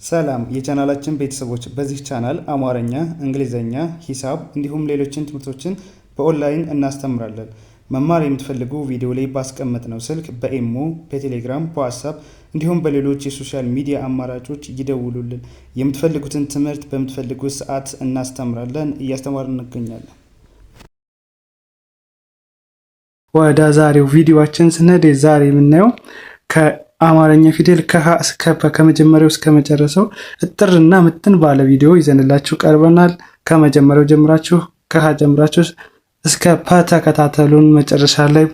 ሰላም የቻናላችን ቤተሰቦች፣ በዚህ ቻናል አማርኛ፣ እንግሊዘኛ፣ ሂሳብ እንዲሁም ሌሎችን ትምህርቶችን በኦንላይን እናስተምራለን። መማር የምትፈልጉ ቪዲዮ ላይ ባስቀመጥነው ስልክ በኢሞ፣ በቴሌግራም፣ በዋትስአፕ እንዲሁም በሌሎች የሶሻል ሚዲያ አማራጮች ይደውሉልን። የምትፈልጉትን ትምህርት በምትፈልጉት ሰዓት እናስተምራለን፣ እያስተማርን እንገኛለን። ወደ ዛሬው ቪዲዮአችን ስንሄድ ዛሬ የምናየው አማርኛ ፊደል ከሀ እስከ ፐ ከመጀመሪያው እስከ መጨረሻው እጥርና ምጥን ባለ ቪዲዮ ይዘንላችሁ ቀርበናል። ከመጀመሪያው ጀምራችሁ ከሀ ጀምራችሁ እስከ ፐ ተከታተሉን። መጨረሻ ላይ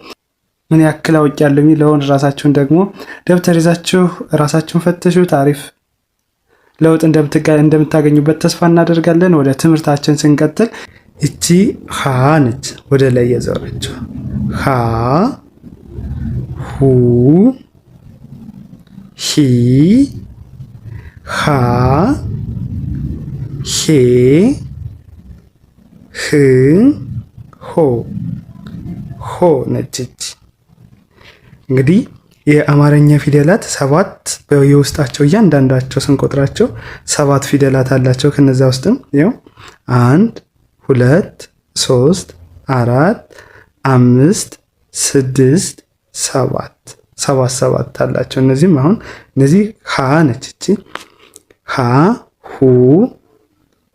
ምን ያክል አውቄያለሁ የሚለውን ራሳችሁን ደግሞ ደብተር ይዛችሁ ራሳችሁን ፈትሹት። አሪፍ ለውጥ እንደምታገኙበት ተስፋ እናደርጋለን። ወደ ትምህርታችን ስንቀጥል እቺ ሀ ነች፣ ወደ ላይ የዘረችው ሀ ሁ ሂ ሃ ሄ ህ ሆ ሆ ነች። እንግዲህ የአማርኛ ፊደላት ሰባት በየውስጣቸው እያንዳንዳቸው ስንቆጥራቸው ሰባት ፊደላት አላቸው። ከነዛ ውስጥም ይኸው 1 2 3 4 5 6 7 ሰባት አላቸው። እነዚህም አሁን እነዚህ ሀ ነች። እቺ ሀ ሁ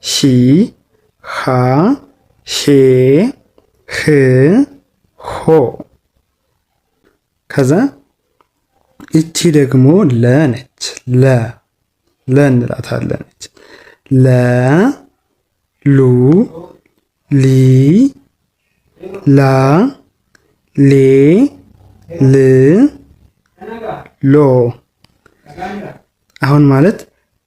ሂ ሃ ሄ ህ ሆ። ከዛ እቺ ደግሞ ለ ነች። ለ እንላታለን። ለ ሉ ሊ ላ ሌ ል ሎ። አሁን ማለት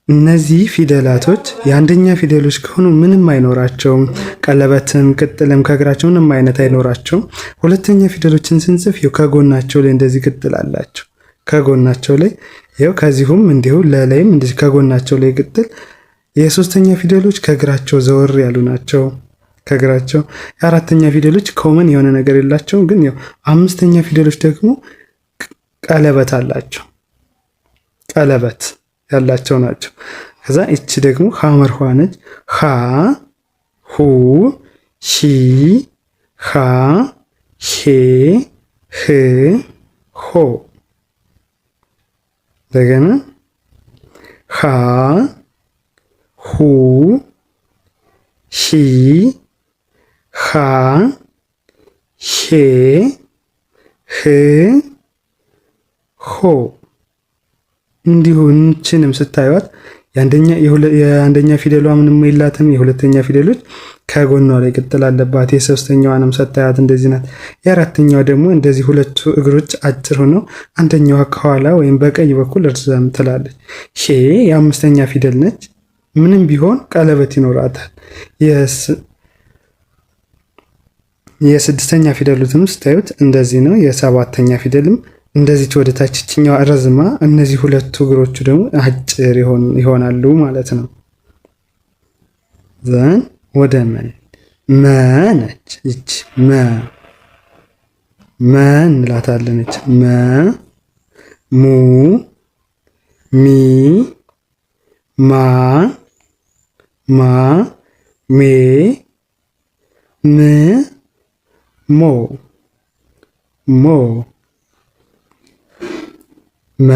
እነዚህ ፊደላቶች የአንደኛ ፊደሎች ከሆኑ ምንም አይኖራቸውም። ቀለበትም ቅጥልም ከእግራቸው ምንም አይነት አይኖራቸውም። ሁለተኛ ፊደሎችን ስንጽፍ ይኸው ከጎናቸው ላይ እንደዚህ ቅጥል አላቸው። ከጎናቸው ላይ ይኸው ከዚሁም እንዲሁ ለላይም እንደዚህ ከጎናቸው ላይ ቅጥል። የሶስተኛ ፊደሎች ከእግራቸው ዘወር ያሉ ናቸው። ከእግራቸው የአራተኛ ፊደሎች ኮመን የሆነ ነገር የላቸውም። ግን ያው አምስተኛ ፊደሎች ደግሞ ቀለበት አላቸው። ቀለበት ያላቸው ናቸው። ከዛ እቺ ደግሞ ሐመር ኋ ነች። ሀ ሁ ሂ ሃ ሄ ህ ሆ። እንደገና ሀ ሁ ሂ ሃ ሄ ህ ሆ። እንዲሁ እንችንም ስታዩት የአንደኛ ፊደሏ ምንም የላትም። የሁለተኛ ፊደሎች ከጎኗ ላይ ቅጥል አለባት። የሶስተኛዋንም ስታዩት እንደዚህ ናት። የአራተኛዋ ደግሞ እንደዚህ ሁለቱ እግሮች አጭር ሆነው አንደኛዋ ከኋላ ወይም በቀኝ በኩል እርዘም ትላለች። ሄ የአምስተኛ ፊደል ነች። ምንም ቢሆን ቀለበት ይኖራታል። የስድስተኛ ፊደሉትም ስታዩት እንደዚህ ነው። የሰባተኛ ፊደልም እንደዚህ ወደ ታች እችኛዋ ረዝማ፣ እነዚህ ሁለቱ እግሮቹ ደግሞ አጭር ይሆናሉ ማለት ነው። ዘን ወደ መ ነች። እቺ መ እንላታለን። እቺ ሙ ሚ ማ ሜ ም ሞ መ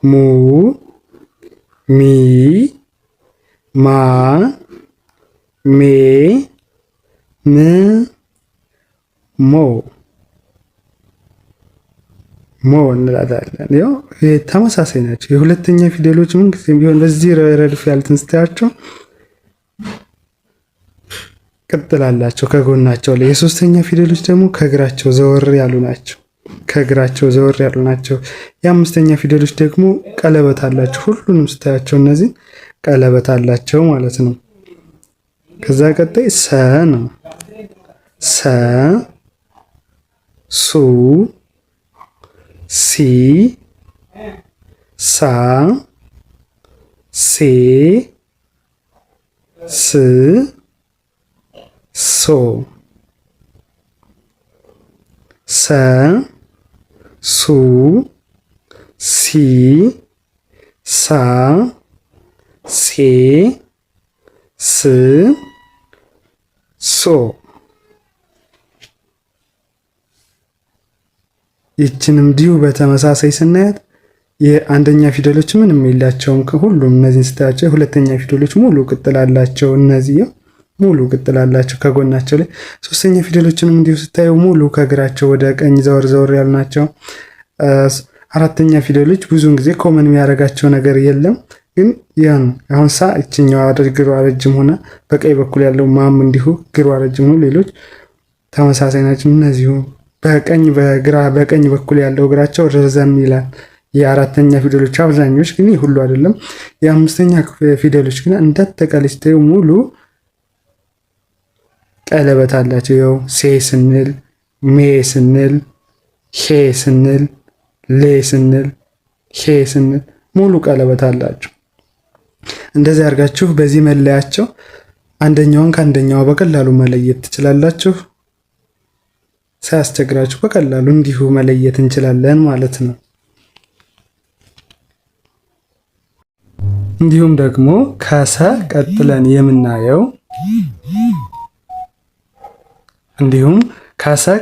ሙ ሚ ማ ሜ ም ሞ እንላታለን። ያው ተመሳሳይ ናቸው። የሁለተኛ ፊደሎች ምን ጊዜም ቢሆን በዚህ ረድፍ ያሉትን ስታያቸው ቅጥል አላቸው ከጎናቸው ላይ። የሶስተኛ ፊደሎች ደግሞ ከእግራቸው ዘወር ያሉ ናቸው። የአምስተኛ ፊደሎች ደግሞ ቀለበት አላቸው። ሁሉንም ስታያቸው እነዚህ ቀለበት አላቸው ማለት ነው። ከዛ ቀጣይ ሰ ነው። ሰ ሱ ሲ ሳ ሴ ስ ሶ ሰ ሱ ሲ ሳ ሴ ስ ሶ። ይችንም ዲሁ በተመሳሳይ ስናያት የአንደኛ ፊደሎች ምንም የላቸውም። ከሁሉም እነዚህን ስታያቸው የሁለተኛ ፊደሎች ሙሉ ቅጥል አላቸው። እነዚህ ሙሉ ቅጥል አላቸው ከጎናቸው ላይ። ሶስተኛ ፊደሎችንም እንዲሁ ስታዩ ሙሉ ከግራቸው ወደ ቀኝ ዘወር ዘወር ያሉ ናቸው። አራተኛ ፊደሎች ብዙውን ጊዜ ኮመን የሚያደርጋቸው ነገር የለም፣ ግን ያን አሁን ሳ እችኛዋ እግሯ ረጅም ሆና በቀኝ በኩል ያለው ማም እንዲሁ እግሯ ረጅም ነው። ሌሎች ተመሳሳይ ናቸው። እነዚሁ በቀኝ በኩል ያለው እግራቸው ረዘም ይላል። የአራተኛ ፊደሎች አብዛኞች ግን ሁሉ አይደለም። የአምስተኛ ፊደሎች ግን እንዳጠቃላይ ስታዩ ሙሉ ቀለበት አላቸው። ያው ሴ ስንል፣ ሜ ስንል፣ ሄ ስንል፣ ሌ ስንል፣ ሄ ስንል ሙሉ ቀለበት አላቸው። እንደዚህ አድርጋችሁ በዚህ መለያቸው አንደኛውን ከአንደኛዋ በቀላሉ መለየት ትችላላችሁ። ሳያስቸግራችሁ በቀላሉ እንዲሁ መለየት እንችላለን ማለት ነው። እንዲሁም ደግሞ ከሰ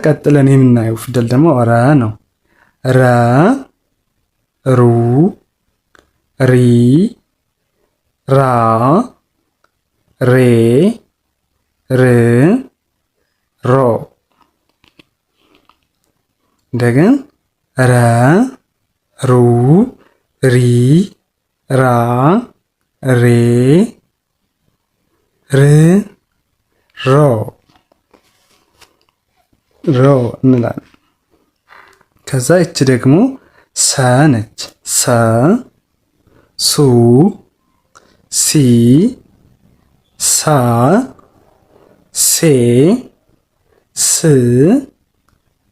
ቀጥለን የምናየው ፊደል ደግሞ ረ ነው። ረ፣ ሩ፣ ሪ፣ ራ፣ ሬ፣ ር፣ ሮ። እንደገን ረ፣ ሩ፣ ሪ፣ ራ፣ ሬ፣ ር፣ ሮ እንላለን። ከዛ እች ደግሞ ሰ ነች። ሰ፣ ሱ፣ ሲ፣ ሳ፣ ሴ፣ ስ፣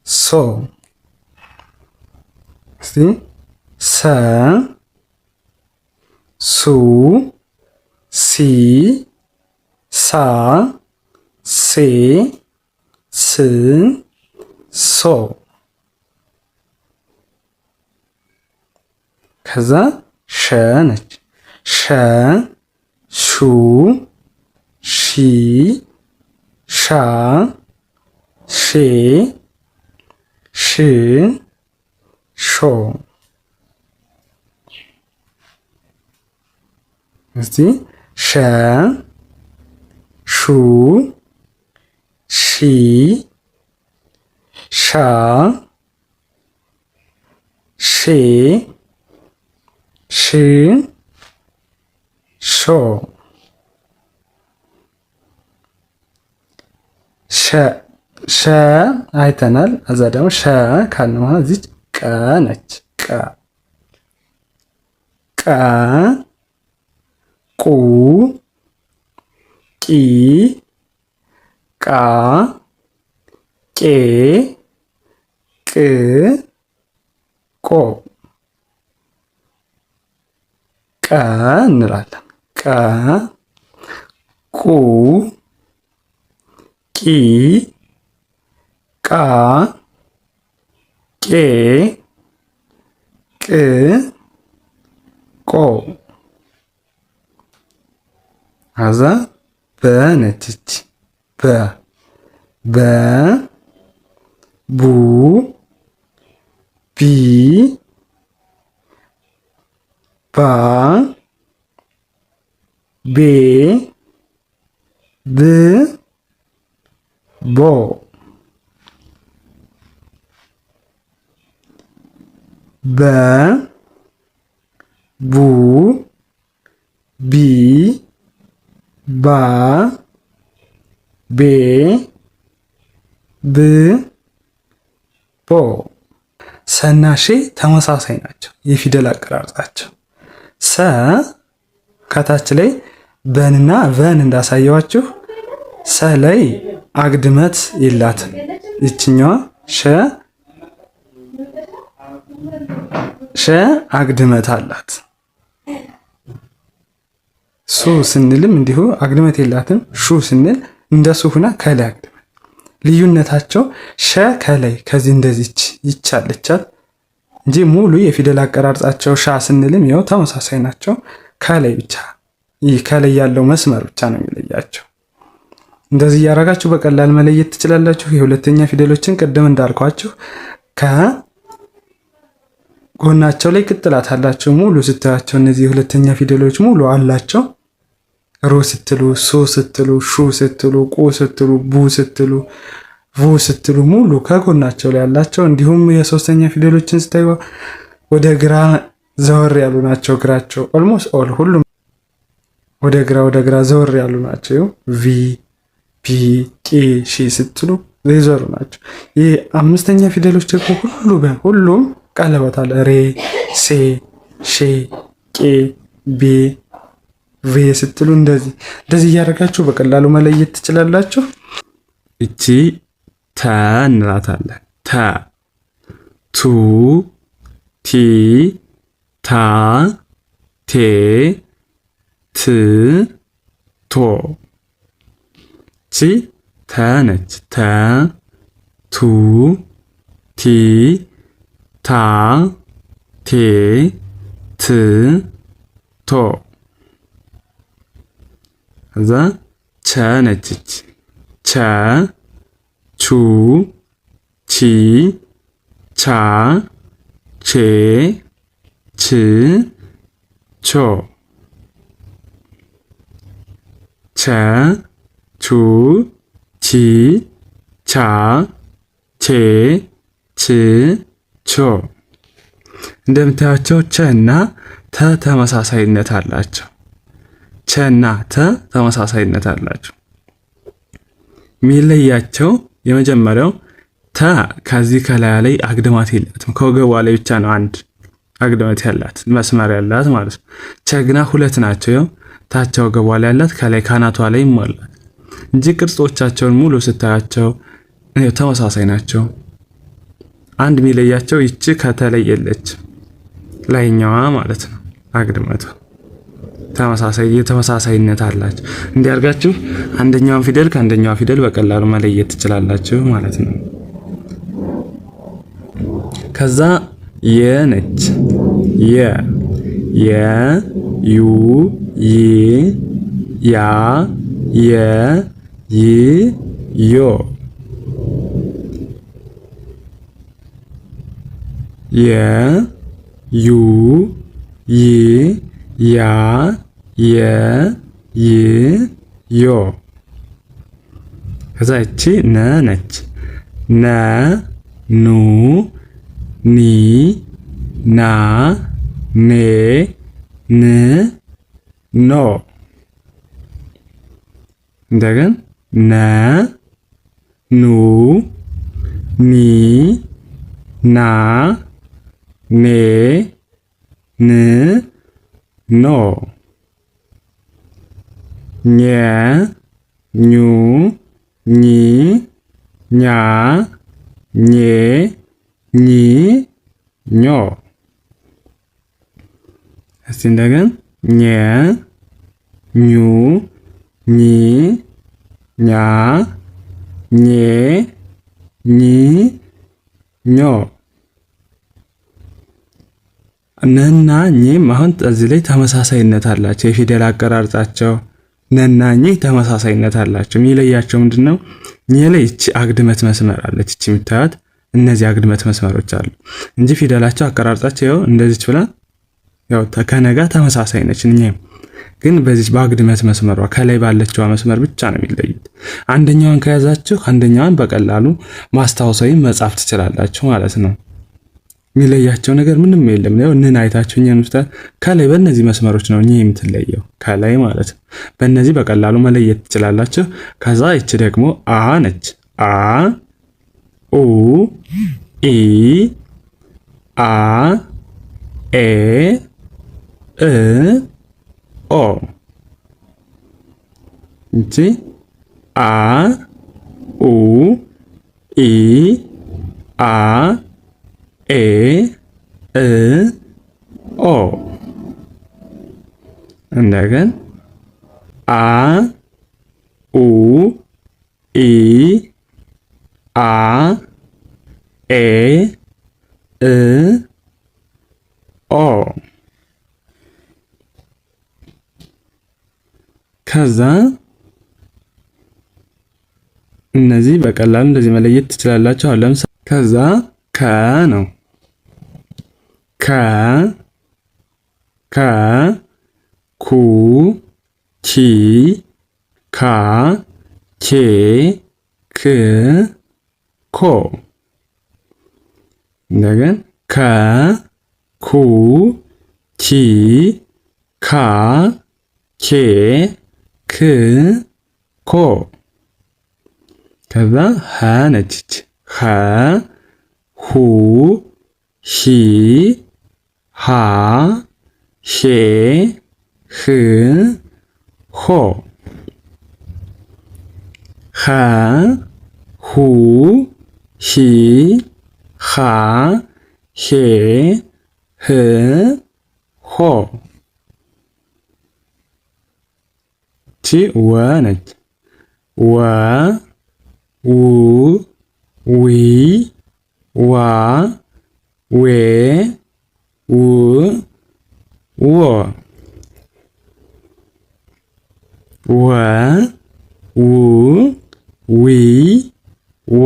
ሶ። ሰ፣ ሱ፣ ሲ፣ ሳ፣ ሴ፣ ስ፣ ሶ። ከዛ ሸ ነች። ሸ፣ ሹ፣ ሺ፣ ሻ፣ ሼ፣ ሽ፣ ሾ። ሸ፣ ሹ፣ ሺ፣ ሻ፣ ሼ፣ ሽ፣ ሾ። ሸ አይተናል። እዛ ደግሞ ሸ ካልን በኋላ እዚች ቀ ነች። ቀ፣ ቁ፣ ቂ፣ ቃ፣ ቄ፣ ቅ፣ ቆ። ቀ እንላለን። ቀ፣ ቁ፣ ቂ፣ ቃ፣ ቄ፣ ቅ፣ ቆ። አዛ በነች። በ፣ ቡ፣ ቢ፣ ባ፣ ቤ፣ ብ፣ ቦ። በ፣ ቡ፣ ቢ፣ ባ፣ ቤ፣ ብ፣ ቦ። ሰና ሼ ተመሳሳይ ናቸው የፊደል አቀራረጻቸው። ሰ ከታች ላይ በንና ቨን እንዳሳየዋችሁ ሰ ላይ አግድመት የላትም። ይችኛዋ ሸ አግድመት አላት። ሱ ስንልም እንዲሁ አግድመት የላትም። ሹ ስንል እንደሱ ሁና ከላይ አግድመት። ልዩነታቸው ሸ ከላይ ከዚህ እንደዚች ይቻለቻት፣ እንጂ ሙሉ የፊደል አቀራርጻቸው ሻ ስንልም ያው ተመሳሳይ ናቸው። ከላይ ብቻ ይህ ከላይ ያለው መስመር ብቻ ነው የሚለያቸው። እንደዚህ እያደረጋችሁ በቀላል መለየት ትችላላችሁ። የሁለተኛ ፊደሎችን ቅድም እንዳልኳችሁ ከጎናቸው ላይ ቅጥላት አላቸው። ሙሉ ስታያቸው እነዚህ የሁለተኛ ፊደሎች ሙሉ አላቸው። ሩ ስትሉ፣ ሱ ስትሉ፣ ሹ ስትሉ፣ ቁ ስትሉ፣ ቡ ስትሉ፣ ቡ ስትሉ ሙሉ ከጎናቸው ላይ ያላቸው። እንዲሁም የሶስተኛ ፊደሎችን ስታዩ ወደ ግራ ዘወር ያሉ ናቸው። እግራቸው ኦልሞስት ኦል ሁሉም ወደ ግራ ዘወር ያሉ ናቸው። ቪ ፒ ቄ ሺ ስትሉ ዘወሩ ናቸው። ይህ አምስተኛ ፊደሎች ደግሞ ሁሉም ቀለበት አለ። ሬ ሴ ሼ ቄ ቤ ቬ ስትሉ እንደዚህ እያደረጋችሁ በቀላሉ መለየት ትችላላችሁ። እቺ ተ እንላታለን። ተ ቱ ቲ ታ ቴ ት ቶ ቺ ተ ነች። ተ ቱ ቲ ታ ቴ ት ቶ ከዛ ቸ ነች። ቸ ቹ ቺ ቻ ቼ ች ቾ ቸ ቹ ቺ ቻ ቼ ች ቾ። እንደምታያቸው ቸ እና ተ ተመሳሳይነት አላቸው። ቸ እና ተ ተመሳሳይነት አላቸው። የሚለያቸው የመጀመሪያው ተ ከዚህ ከላይ ላይ አግድማት የላትም። ከወገቧ ላይ ብቻ ነው አንድ አግድመት ያላት መስመር ያላት ማለት ነው። ቸ ግና ሁለት ናቸው። ያው ታች ወገቧ ላይ ያላት ከላይ ካናቷ ላይ ይሞላል እንጂ ቅርጾቻቸውን ሙሉ ስታያቸው ተመሳሳይ ናቸው። አንድ የሚለያቸው ይቺ ከተለየለች ላይኛዋ ማለት ነው አግድመቷ ተመሳሳይነት አላቸው። እንዲያርጋችሁ አንደኛውን ፊደል ከአንደኛው ፊደል በቀላሉ መለየት ትችላላችሁ ማለት ነው። ከዛ የነች የ ዩ ይ ያ የ ይ ዮ የ ዩ ይ ያ የ ይ ዮ ከዛ እቺ ነ ነች። ነ ኑ ኒ ና ኔ ን ኖ እንደገን ነ ኑ ኒ ና ኔ ን ኖ ኘ ኙ ኚ ኛ ኜ ኚ ኞ። እስቲ እንደገን ኘ ኙ ኚ ኛ ኜ ኚ ኞ። ነና ኚም አሁን እዚህ ላይ ተመሳሳይነት አላቸው። የፊደል አቀራርጻቸው ነና ኚ ተመሳሳይነት አላቸው። የሚለያቸው ምንድነው? ኚ ላይ እቺ አግድመት መስመር አለች። እቺ የምታዩት እነዚህ አግድመት መስመሮች አሉ እንጂ ፊደላቸው አቀራርጻቸው ያው እንደዚች ብላ ያው ከነጋ ተመሳሳይ ነች። ኚም ግን በዚህ በአግድመት መስመሯ ከላይ ባለችው መስመር ብቻ ነው የሚለዩት። አንደኛውን ከያዛችሁ አንደኛውን በቀላሉ ማስታወስ ወይም መጻፍ ትችላላችሁ ማለት ነው። የሚለያቸው ነገር ምንም የለም። ነው እነን አይታችሁ ከላይ በእነዚህ መስመሮች ነው ኚ የምትለየው ከላይ ማለት ነው። በእነዚህ በቀላሉ መለየት ትችላላችሁ። ከዛ እቺ ደግሞ አ ነች። አ ኡ ኢ አ ኤ እ ኦ እቺ አ ኡ ኢ አ ኤ እ ኦ እንደገን አ ኡ ኢ አ ኤ እ ኦ። ከዛ እነዚህ በቀላሉ እንደዚህ መለየት ትችላላችሁ። አሁን ለምሳሌ ከዛ ከ ነው ከ ኩ ቺ ካ ቼ ክ ኮ። እንደገና ከ ኩ ቺ ካ ቼ ክ ኮ። ከዛ ሀ ነች። ሀ ሁ ሂ ሃ ሼ ህ ሆ። ሀ ሁ ሂ ሃ ሄ ህ ሆ። ቺ ወ ነች። ወ ው ዊ ዋ ዌ ው ዎ። ወ ው ዊ ዋ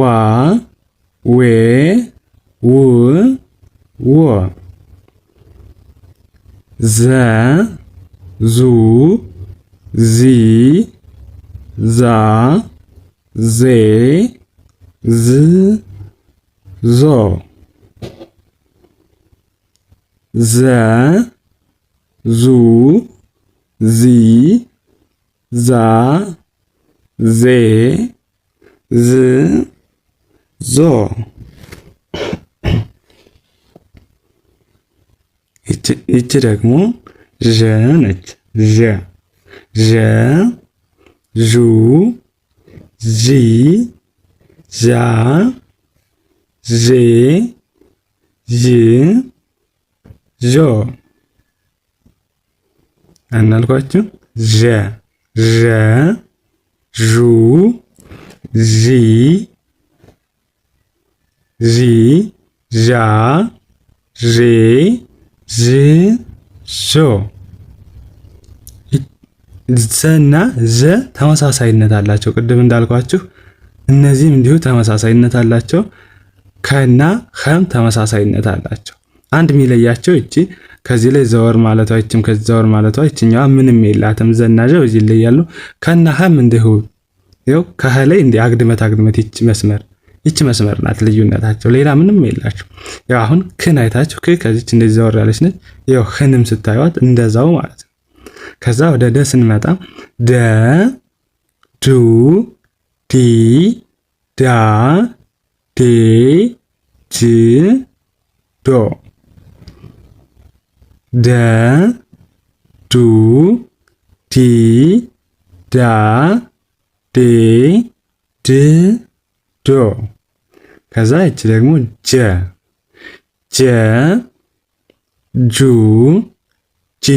ዌ ው ዎ። ዘ ዙ ዚ ዛ ዜ ዝ ዞ። ዘ ዙ ዚ ዛ ዜ ዝ ዞ። ይቺ ደግሞ ዠ ነች። ዠ ዠ ዡ ዢ ዣ ዤ ዥ ዦ። እናልኳችሁ ዠ ዠ ዡ ዢ ዢ ዣ ዤ ዥ ዦ። ዘና ዘ ተመሳሳይነት አላቸው። ቅድም እንዳልኳችሁ እነዚህም እንዲሁ ተመሳሳይነት አላቸው። ከና ኸም ተመሳሳይነት አላቸው። አንድ የሚለያቸው እቺ ከዚህ ላይ ዘወር ማለቷ እቺም ከዚህ ዘወር ማለቷ እቺኛዋ ምንም የላትም። ዘና ዘ በዚህ ይለያሉ። ከና ኸም እንዲሁ ይኸው ከኸ ላይ እንዲህ አግድመት ይቺ መስመር ናት ልዩነታቸው። ሌላ ምንም የላቸው። ያው አሁን ክን አይታችሁ ክ ከዚች እንደዚህ ዘወር ያለች ነች። ያው ኸንም ስታዩት እንደዛው ማለት ነው። ከዛ ወደ ደ ስንመጣ ደ ዱ ዲ ዳ ዴ ጅ ዶ። ደ ዱ ዲ ዳ ዴ ድ ዶ። ከዛ ይቺ ደግሞ ጀ ጀ ጁ ጂ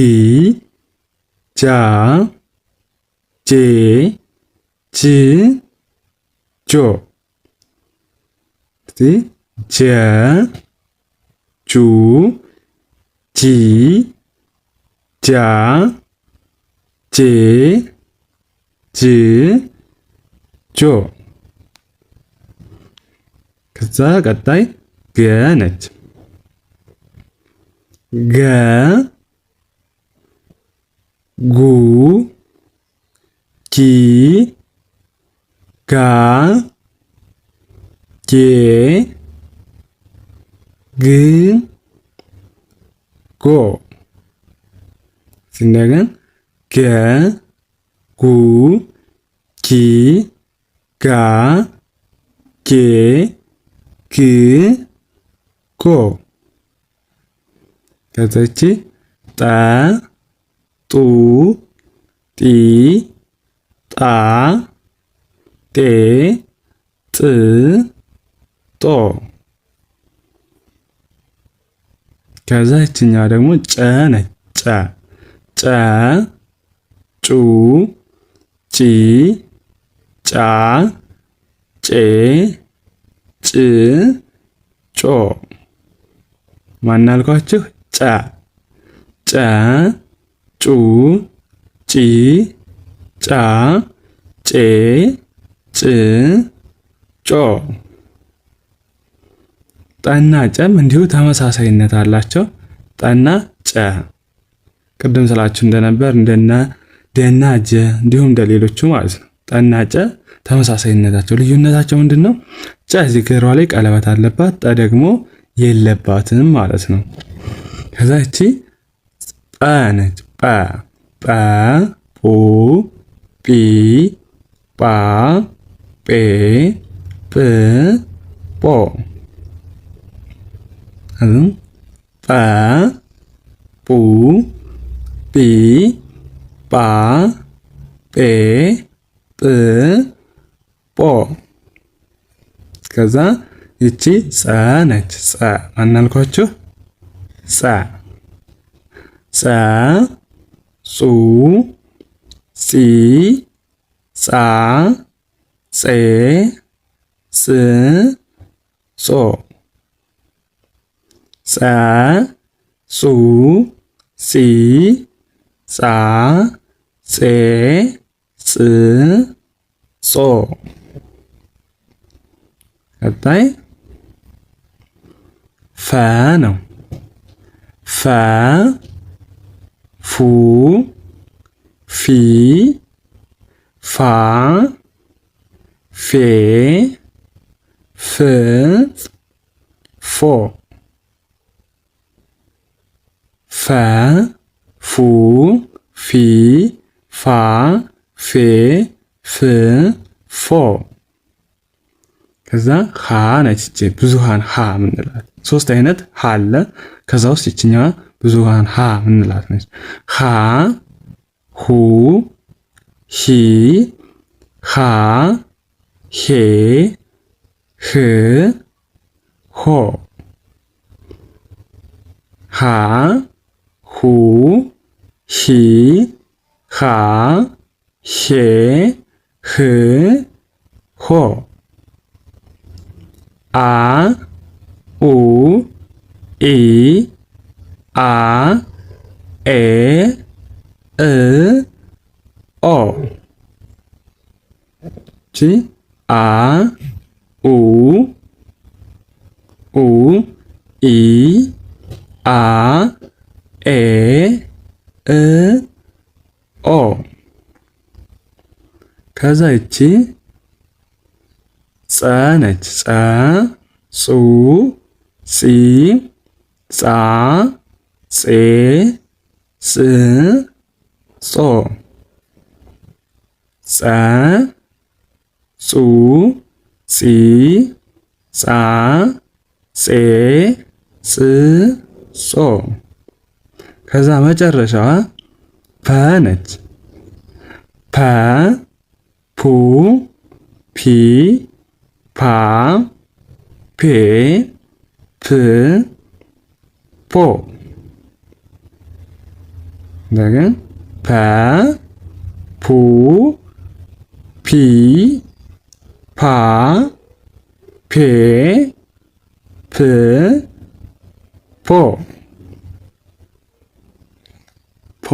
ጃ ጄ ጅ ጆ። ጀ ጁ ጂ ጃ ጄ ጅ ጆ። ከዛ ቀጣይ ገ ነች። ገ ጉ ጊ ጋ ጌ ግ ጎ። እንደገና ገ ጉ ጊ ጋ ጌ ግ ጎ። ከዛች ጠ ጡ ጢ ጣ ጤ ጥ ጦ። ከዛ ይችኛዋ ደግሞ ጨ ነች። ጨ ጨ ጩ ጪ ጫ ጬ ጭ ጮ። ማናልኳችሁ ጨ ጨ ጩ ጪ ጫ ጬ ጭ ጮ። ጠና ጨም እንዲሁ ተመሳሳይነት አላቸው። ጠና ጨ ቅድም ስላችሁ እንደነበር እንደነ ደና ጀ እንዲሁም እንደሌሎቹ ማለት ነው። ጠና ጨ ተመሳሳይነታቸው ልዩነታቸው ምንድነው? ጨ እዚህ ግሯ ላይ ቀለበት አለባት፣ ጠ ደግሞ የለባትም ማለት ነው። ከዛ እቺ ጰ ነች። ጰ ጰ ጱ ጲ ጳ ጴ ጵ ጶ። ጰ ጱ ጲ ጳ ጴ ጵ ጶ። ከዛ ይቺ ጸ ነች። ጸ ማናልኳችሁ? ጸ ጸ ጹ ጺ ጻ ጼ ጽ ጾ። ጸ ጹ ጺ ጻ ጼ ጽ ጾ። ቀጣይ ፈ ነው። ፈ ፉ ፊ ፋ ፌ ፍ ፎ። ፈ ፉ ፊ ፋ ፌ ፍ ፎ። ከዛ ሀ ነች። ብዙሃን ሀ ምንላት ሶስት አይነት ሀ አለ። ከዛ ውስጥ ይችኛዋ ብዙሃን ሀ ምንላት ነች። ሀ ሁ ሂ ሃ ሄ ህ ሆ። ሃ ሁ ሂ ሃ ሄ ህ ሆ። አ ኡ ኢ አ ኤ እ ኦ። ቺ አ ኡ ኡ ኢ አ ኤ እ ኦ። ከዛ ይቺ ጸ ነች። ጸ ጹ ጺ ጻ ጼ ጽ ጾ። ጸ ጹ ጺ ጻ ጼ ጽ ጾ። ከዛ መጨረሻዋ ፐ ነች። ፐ ፑ ፒ ፓ ፔ ፕ ፖ። እንደገና ፐ ፑ ፒ ፓ ፔ ፕ ፖ።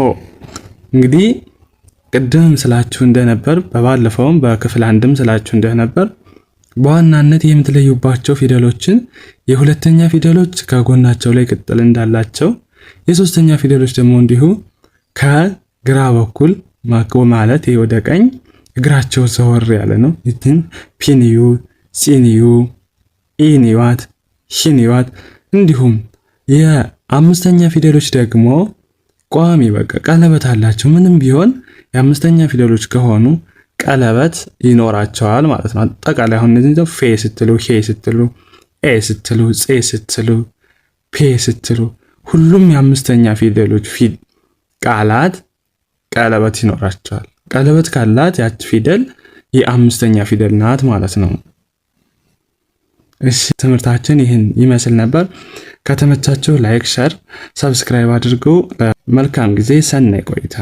እንግዲህ ቅድም ስላችሁ እንደነበር በባለፈውም በክፍል አንድም ስላችሁ እንደነበር በዋናነት የምትለዩባቸው ፊደሎችን የሁለተኛ ፊደሎች ከጎናቸው ላይ ቅጥል እንዳላቸው፣ የሶስተኛ ፊደሎች ደግሞ እንዲሁ ከግራ በኩል ማለት ወደ ቀኝ እግራቸው ዘወር ያለ ነው። ይህን ፒንዩ፣ ሲንዩ፣ ኢኒዋት፣ ሂኒዋት። እንዲሁም የአምስተኛ ፊደሎች ደግሞ ቋሚ በቃ ቀለበት አላቸው። ምንም ቢሆን የአምስተኛ ፊደሎች ከሆኑ ቀለበት ይኖራቸዋል ማለት ነው። አጠቃላይ አሁን እነዚህ ፌ ስትሉ፣ ሄ ስትሉ፣ ኤ ስትሉ፣ ጼ ስትሉ፣ ፔ ስትሉ ሁሉም የአምስተኛ ፊደሎች ቃላት ቀለበት ይኖራቸዋል። ቀለበት ካላት ያች ፊደል የአምስተኛ ፊደል ናት ማለት ነው። እሺ ትምህርታችን ይህን ይመስል ነበር። ከተመቻችሁ ላይክ፣ ሸር፣ ሰብስክራይብ አድርጉ። መልካም ጊዜ፣ ሰናይ ቆይታ